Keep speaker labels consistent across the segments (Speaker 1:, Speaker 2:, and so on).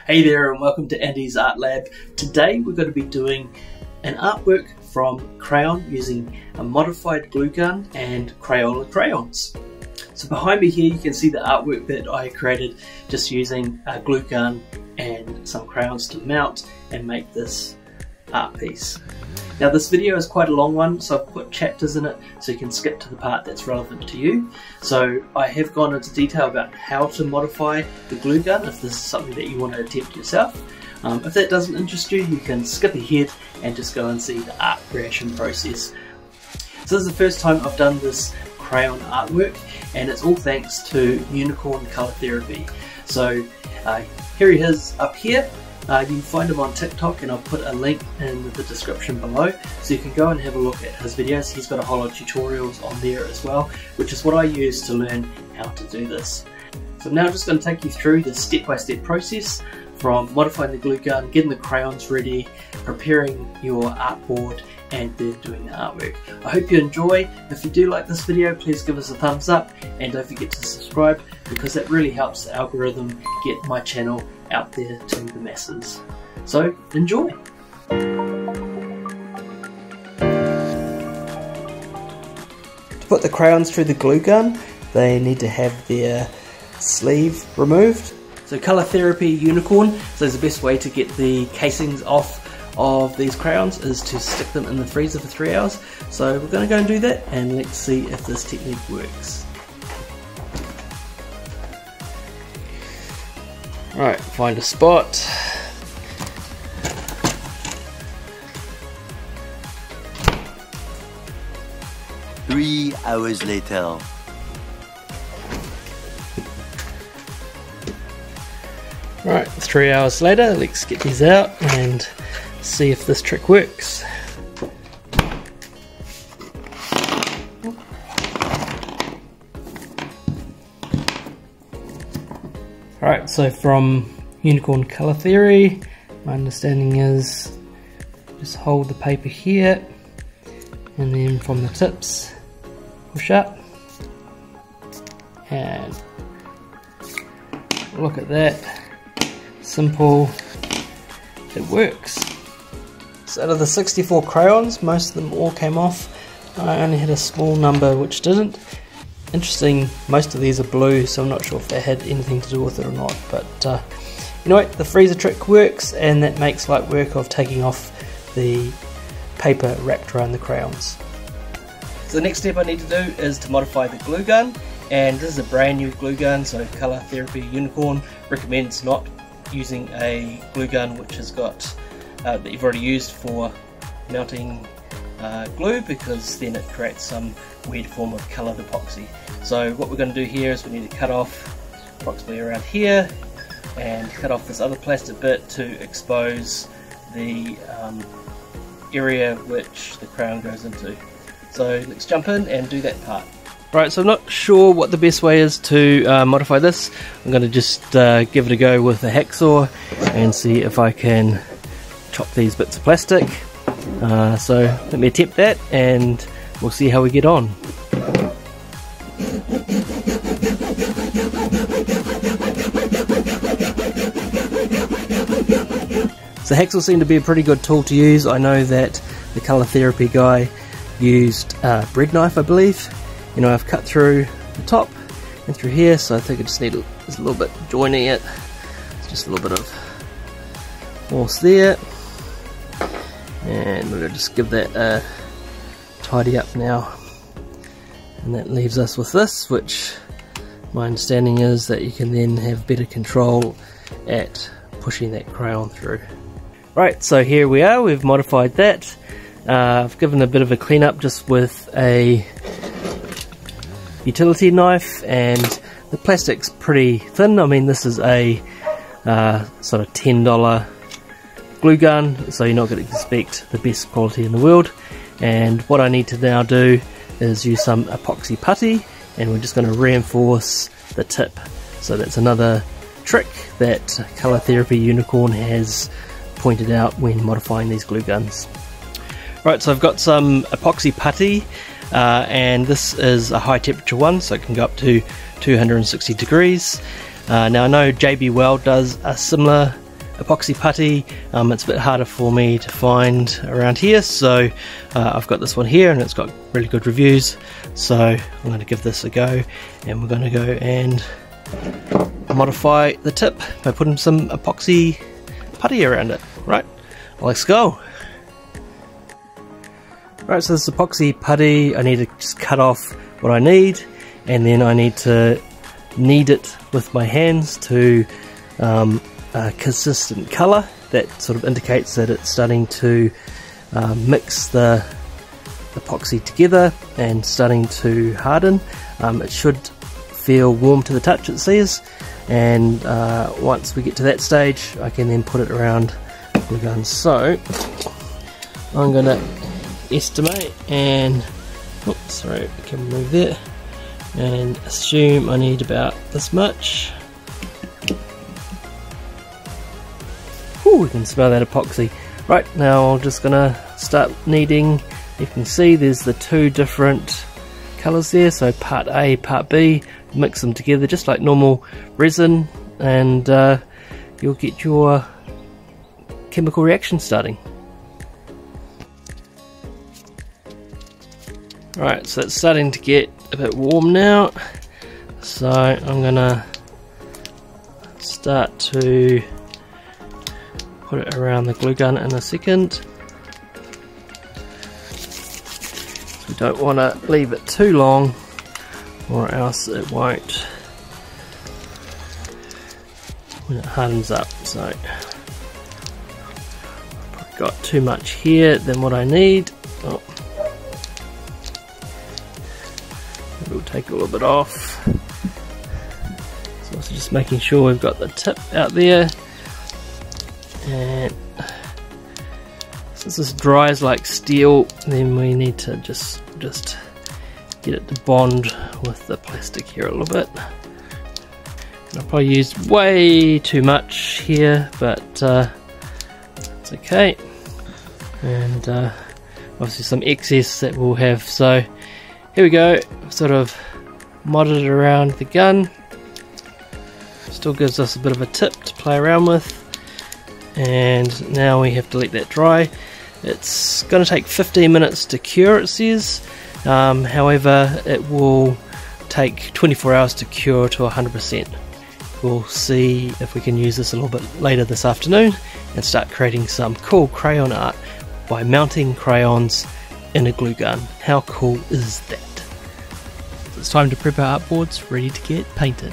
Speaker 1: Hey there and welcome to Andy's Art Lab. Today we're going to be doing an artwork from Crayon using a modified glue gun and Crayon crayons. So behind me here you can see the artwork that I created just using a glue gun and some crayons to mount and make this art piece. Now this video is quite a long one, so I've put chapters in it so you can skip to the part that's relevant to you. So I have gone into detail about how to modify the glue gun if this is something that you want to attempt yourself. If that doesn't interest you, you can skip ahead and just go and see the art creation process. So this is the first time I've done this crayon artwork, and it's all thanks to UnicornColorTherapy. So here he is up here. You can find him on TikTok, and I'll put a link in the description below so you can go and have a look at his videos. He's got a whole lot of tutorials on there as well, which is what I use to learn how to do this. So now I'm just going to take you through the step-by-step process from modifying the glue gun, getting the crayons ready, preparing your artboard, and then doing the artwork. I hope you enjoy. If you do like this video, please give us a thumbs up and don't forget to subscribe, because that really helps the algorithm get my channel out there to the masses. So enjoy! To put the crayons through the glue gun, they need to have their sleeve removed. So ColorTherapy Unicorn says the best way to get the casings off of these crayons is to stick them in the freezer for 3 hours. So we're going to go and do that, and let's see if this technique works. Alright, find a spot.
Speaker 2: Three hours later.
Speaker 1: Alright, 3 hours later, let's get these out and see if this trick works. Alright, so from Unicorn Color Theory, my understanding is just hold the paper here, and then from the tips push up, and look at that, simple, it works. So out of the 64 crayons, most of them all came off. I only had a small number which didn't. Interesting, most of these are blue, so I'm not sure if they had anything to do with it or not, but anyway, the freezer trick works, and that makes light work of taking off the paper wrapped around the crayons. So the next step I need to do is to modify the glue gun, and this is a brand new glue gun, so ColorTherapy Unicorn recommends not using a glue gun which has got that you've already used for mounting glue, because then it creates some weird form of coloured epoxy. So what we're going to do here is we need to cut off approximately around here and cut off this other plastic bit to expose the area which the crayon goes into. So let's jump in and do that part. Right, so I'm not sure what the best way is to modify this. I'm going to just give it a go with a hacksaw and see if I can chop these bits of plastic. So let me attempt that and we'll see how we get on. So hacksaw seemed to be a pretty good tool to use. I know that the ColorTherapy guy used a bread knife, I believe. You know, I've cut through the top and through here, so I think I just need just a little bit joining it. Just a little bit of force there. And we're going to just give that a tidy up now. And that leaves us with this, which my understanding is that you can then have better control at pushing that crayon through. Right, so here we are, we've modified that. I've given a bit of a cleanup just with a utility knife, and the plastic's pretty thin. I mean, this is a sort of $10 glue gun, so you're not going to expect the best quality in the world. And what I need to now do is use some epoxy putty, and we're just going to reinforce the tip. So that's another trick that ColorTherapy Unicorn has pointed out when modifying these glue guns. Right, so I've got some epoxy putty, and this is a high temperature one, so it can go up to 260 degrees. Now I know JB Weld does a similar epoxy putty. It's a bit harder for me to find around here, so I've got this one here and it's got really good reviews, so I'm going to give this a go, and we're going to go and modify the tip by putting some epoxy putty around it. Right, let's go. Right, so this epoxy putty, I need to just cut off what I need, and then I need to knead it with my hands to a consistent colour that sort of indicates that it's starting to mix the epoxy together and starting to harden. It should feel warm to the touch, it says, and once we get to that stage I can then put it around the gun. So I'm going to estimate and oops, sorry, I can move that, and assume I need about this much. Ooh, we can smell that epoxy. Right, now I'm just gonna start kneading. You can see there's the two different colours there, so part A, part B, mix them together just like normal resin, and you'll get your chemical reaction starting. Right, so it's starting to get a bit warm now, so I'm gonna start to put it around the glue gun in a second. So we don't want to leave it too long, or else it won't when it hardens up. So I've got too much here than what I need. Oh. We'll take a little bit off. So also just making sure we've got the tip out there, and since this dries like steel, then we need to just get it to bond with the plastic here a little bit. And I've probably used way too much here, but it's okay. And obviously some excess that we'll have. So here we go, sort of modded it around the gun. Still gives us a bit of a tip to play around with. And now we have to let that dry. It's going to take 15 minutes to cure, it says. However, it will take 24 hours to cure to 100%. We'll see if we can use this a little bit later this afternoon and start creating some cool crayon art by mounting crayons in a glue gun. How cool is that? It's time to prep our artboards ready to get painted.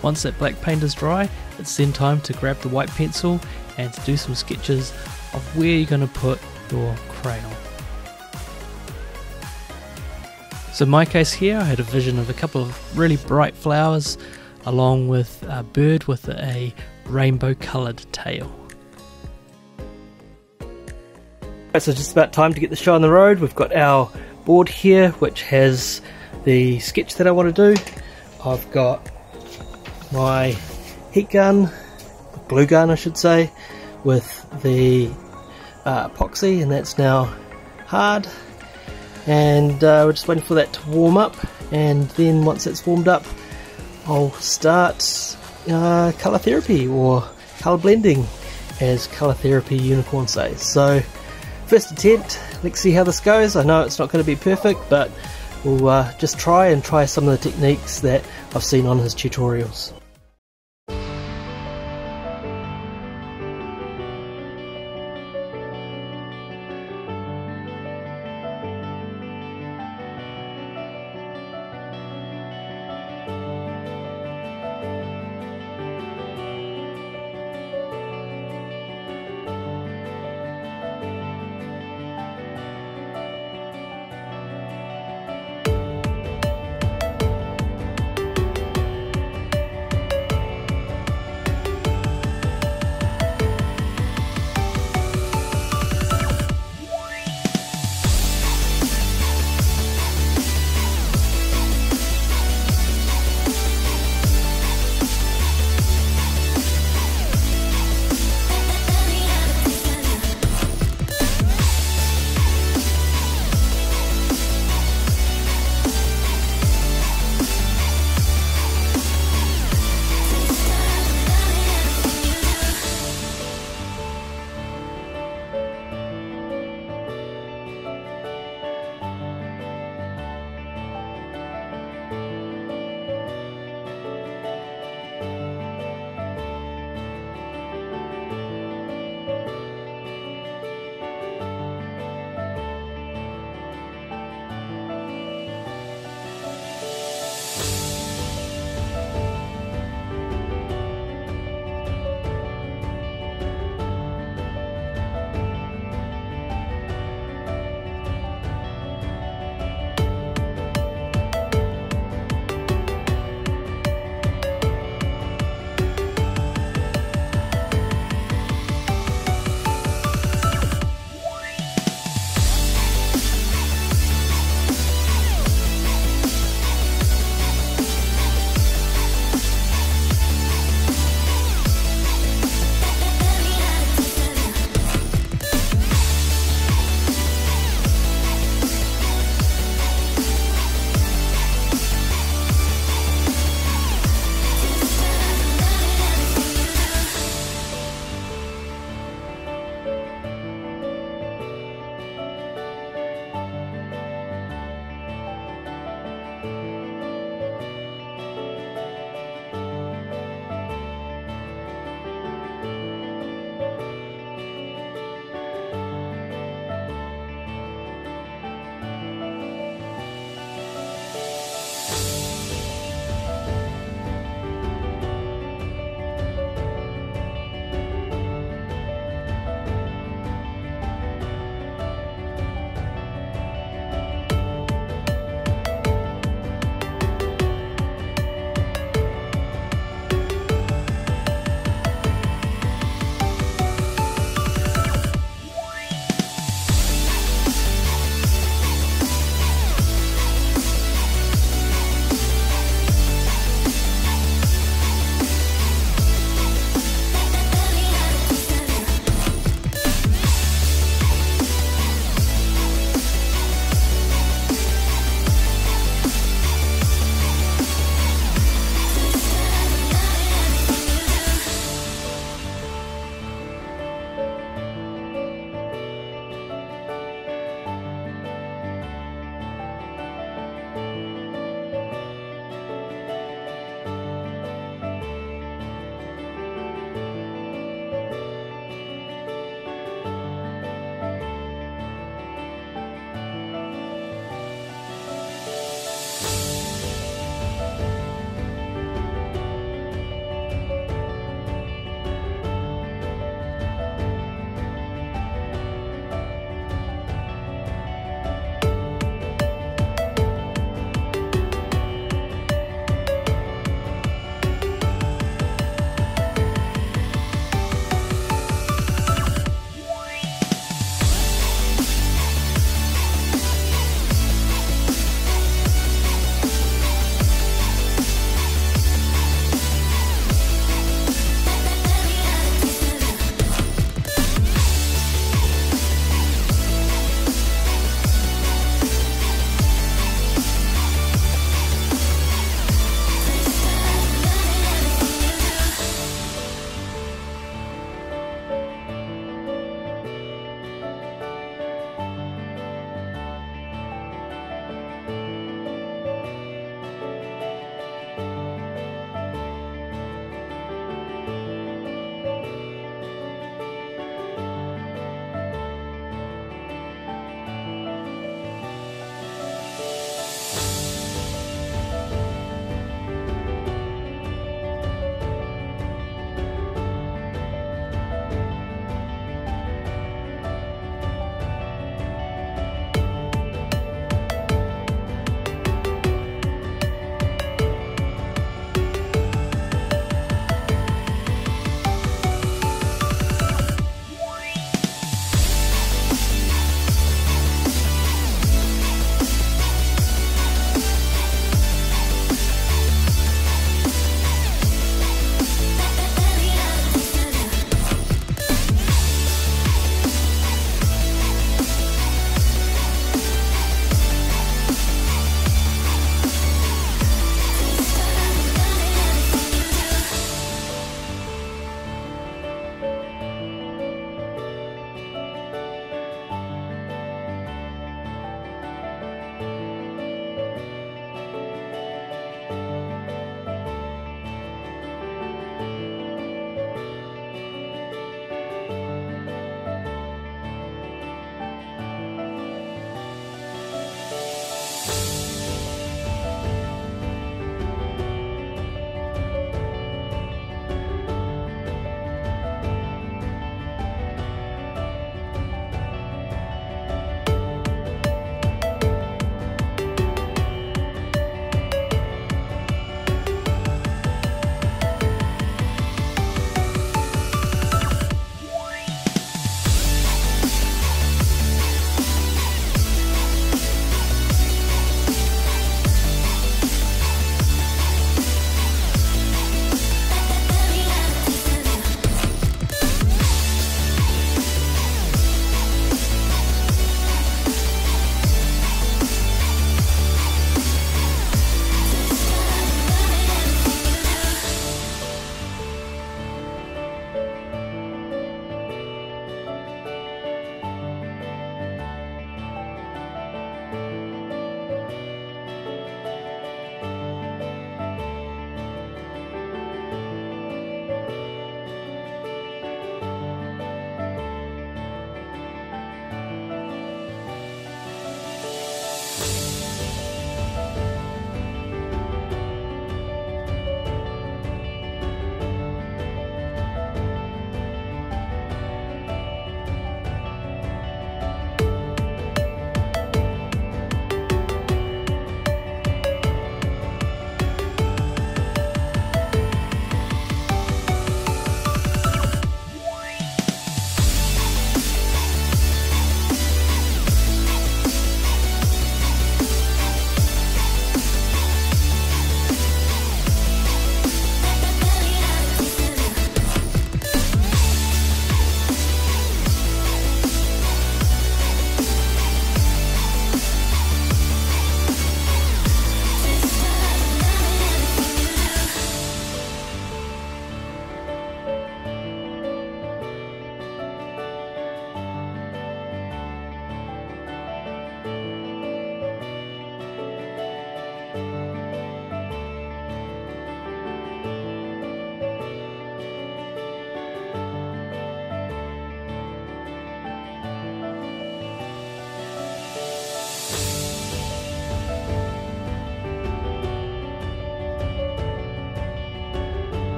Speaker 1: Once that black paint is dry, it's then time to grab the white pencil and to do some sketches of where you're going to put your crayon. So in my case here, I had a vision of a couple of really bright flowers along with a bird with a rainbow coloured tail. Right, so just about time to get the show on the road. We've got our board here which has the sketch that I want to do. I've got my heat gun, glue gun I should say, with the epoxy, and that's now hard, and we're just waiting for that to warm up, and then once it's warmed up I'll start colour therapy, or colour blending as Colour Therapy Unicorn says. So first attempt, let's see how this goes. I know it's not going to be perfect, but we'll just try some of the techniques that I've seen on his tutorials.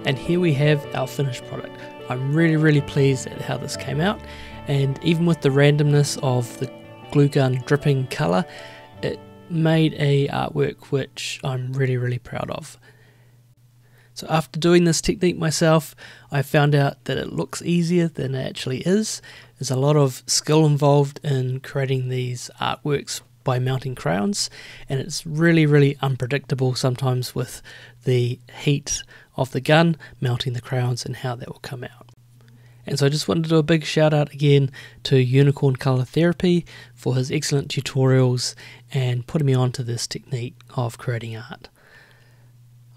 Speaker 1: And here we have our finished product. I'm really pleased at how this came out, and even with the randomness of the glue gun dripping colour, it made a artwork which I'm really proud of. So after doing this technique myself, I found out that it looks easier than it actually is. There's a lot of skill involved in creating these artworks by mounting crayons, and it's really unpredictable sometimes with the heat of the gun mounting the crayons and how that will come out. And so I just wanted to do a big shout out again to UnicornColorTherapy for his excellent tutorials and putting me on to this technique of creating art.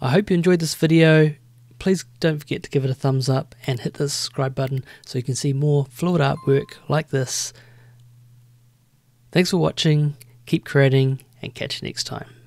Speaker 1: I hope you enjoyed this video. Please don't forget to give it a thumbs up and hit the subscribe button so you can see more fluid artwork like this. Thanks for watching, keep creating, and catch you next time.